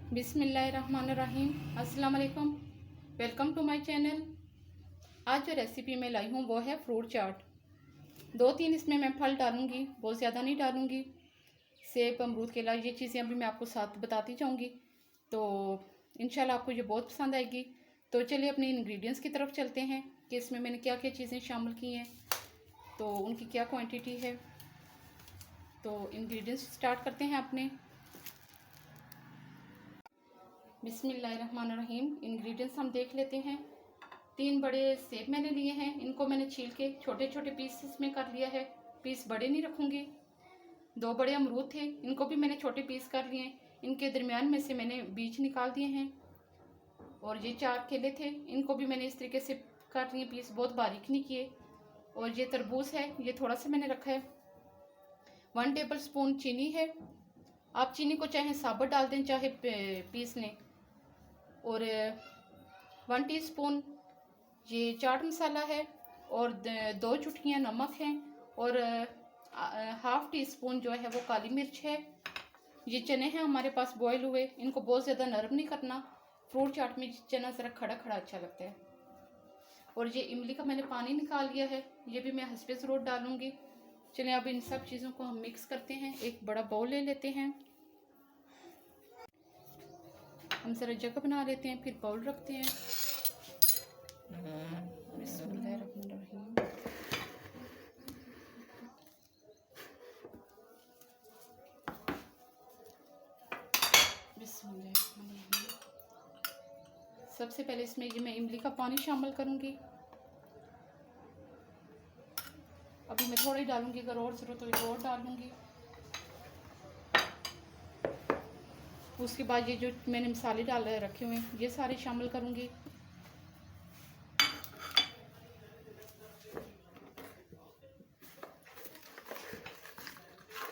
बिस्मिल्लाहिर्रहमानिर्रहीम। अस्सलाम वालेकुम। Welcome to my channel. आज जो रेसिपी मैं लाई हूँ वो है फ्रूट चाट। 2-3 इसमें मैं फल डालूँगी, बहुत ज़्यादा नहीं डालूँगी। सेब, अमरूद, केला, ये चीज़ें अभी मैं आपको साथ बताती जाऊँगी, तो इंशाल्लाह आपको ये बहुत पसंद आएगी। तो चलिए अपने इंग्रेडिएंट्स की तरफ चलते हैं कि इसमें मैंने क्या क्या चीज़ें शामिल की हैं, तो उनकी क्या क्वांटिटी है। तो इंग्रेडिएंट्स स्टार्ट करते हैं अपने। बिस्मिल्लाहिर्रहमानिर्रहीम। इंग्रेडिएंट्स हम देख लेते हैं। 3 बड़े सेब मैंने लिए हैं, इनको मैंने छील के छोटे छोटे पीसेस में कर लिया है, पीस बड़े नहीं रखूँगी। 2 बड़े अमरूद थे, इनको भी मैंने छोटे पीस कर लिए, इनके दरमियान में से मैंने बीज निकाल दिए हैं। और ये 4 केले थे, इनको भी मैंने इस तरीके से काट लिए पीस, बहुत बारीक नहीं किए। और ये तरबूज है, ये थोड़ा सा मैंने रखा है। 1 टेबल स्पून चीनी है, आप चीनी को चाहे साबुत डाल दें चाहे पीस लें। और 1 टीस्पून ये चाट मसाला है, और 2 चुटकियाँ नमक हैं, और ½ टीस्पून जो है वो काली मिर्च है। ये चने हैं हमारे पास बॉयल हुए, इनको बहुत ज़्यादा नरम नहीं करना, फ्रूट चाट में चना ज़रा खड़ा खड़ा अच्छा लगता है। और ये इमली का मैंने पानी निकाल लिया है, ये भी मैं हंसपे ज़रूर डालूँगी। चलिए अब इन सब चीज़ों को हम मिक्स करते हैं। एक बड़ा बाउल ले लेते हैं, हम ज़रा जगह बना लेते हैं, फिर बाउल रखते हैं। बिस्मिल्लाहिर्रहमानिर्रहीम। बिस्मिल्लाहिर्रहमानिर्रहीम। सबसे पहले इसमें ये मैं इमली का पानी शामिल करूँगी। अभी मैं थोड़ा ही डालूँगी, अगर और ज़रूरत हो तो और डालूँगी। उसके बाद ये जो मैंने मसाले डाल रखे हुए हैं ये सारे शामिल करूँगी।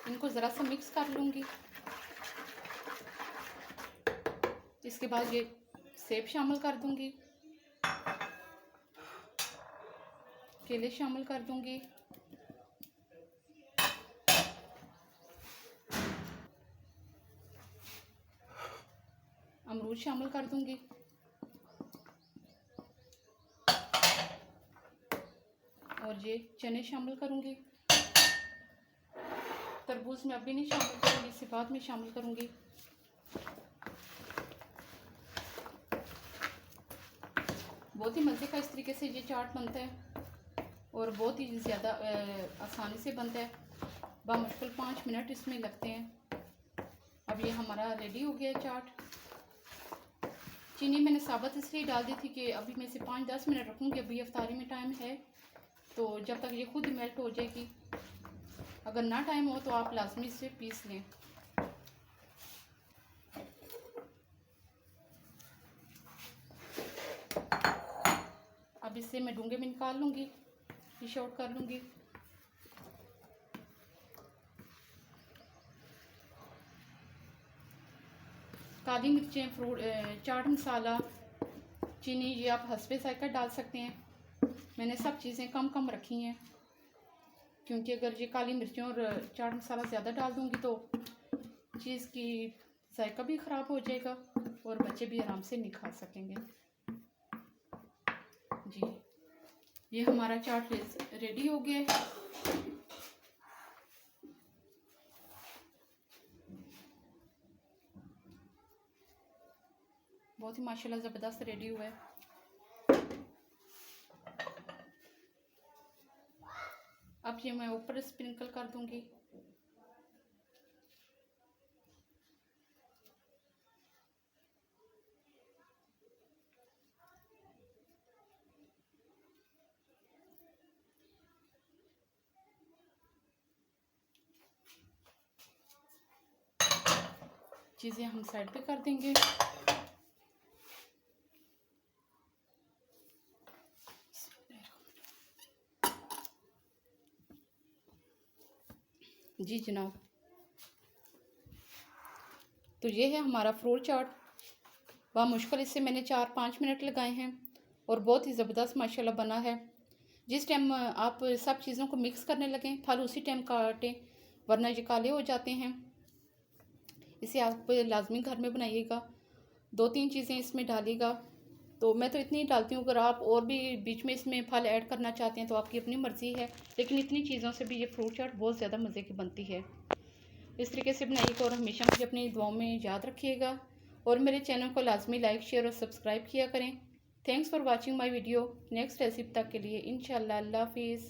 इनको ज़रा सा मिक्स कर लूँगी। इसके बाद ये सेब शामिल कर दूँगी, केले शामिल कर दूँगी, अमरूद शामिल कर दूँगी, और ये चने शामिल करूँगी। तरबूज में अभी नहीं शामिल करूँगी, इसे बाद में शामिल करूँगी। बहुत ही मज़े का इस तरीके से ये चाट बनता है, और बहुत ही ज़्यादा आसानी से बनता है। बामुश्किल 5 मिनट इसमें लगते हैं। अब ये हमारा रेडी हो गया चाट। चीनी मैंने साबुत इसलिए डाल दी थी कि अभी मैं इसे 5-10 मिनट रखूँगी, अभी अफ्तारी में टाइम है, तो जब तक ये खुद मेल्ट हो जाएगी। अगर ना टाइम हो तो आप लाजमी इसे पीस लें। अब इससे मैं डूंगे में निकाल लूँगी, फिश आउट कर लूँगी। काली मिर्चें, फ्रूट चाट मसाला, चीनी, ये आप हस्बे जायका डाल सकते हैं। मैंने सब चीज़ें कम कम रखी हैं, क्योंकि अगर ये काली मिर्चें और चाट मसाला ज़्यादा डाल दूँगी तो चीज़ की जायका भी ख़राब हो जाएगा और बच्चे भी आराम से नहीं खा सकेंगे। जी, ये हमारा चाट रेडी हो गया है। बहुत ही माशाल्लाह ज़बरदस्त रेडी हुआ है। अब ये मैं ऊपर स्प्रिंकल कर दूंगी। चीज़ें हम साइड पे कर देंगे। जी जनाब, तो ये है हमारा फ्रूट चाट। बामुश्किल इसे मैंने 4-5 मिनट लगाए हैं, और बहुत ही ज़बरदस्त माशाल्लाह बना है। जिस टाइम आप सब चीज़ों को मिक्स करने लगें, फल उसी टाइम काटें, वरना ये काले हो जाते हैं। इसे आप लाजमी घर में बनाइएगा, 2-3 चीज़ें इसमें डालिएगा। तो मैं तो इतनी डालती हूँ, अगर आप और भी बीच में इसमें फल ऐड करना चाहते हैं तो आपकी अपनी मर्ज़ी है, लेकिन इतनी चीज़ों से भी ये फ्रूट चाट बहुत ज़्यादा मज़े की बनती है। इस तरीके से बनाइएगा और हमेशा मुझे अपनी दुआओं में याद रखिएगा और मेरे चैनल को लाजमी लाइक शेयर और सब्सक्राइब किया करें। Thanks for watching my video. Next recipe तक के लिए इंशाल्लाह, अल्लाह हाफिज़।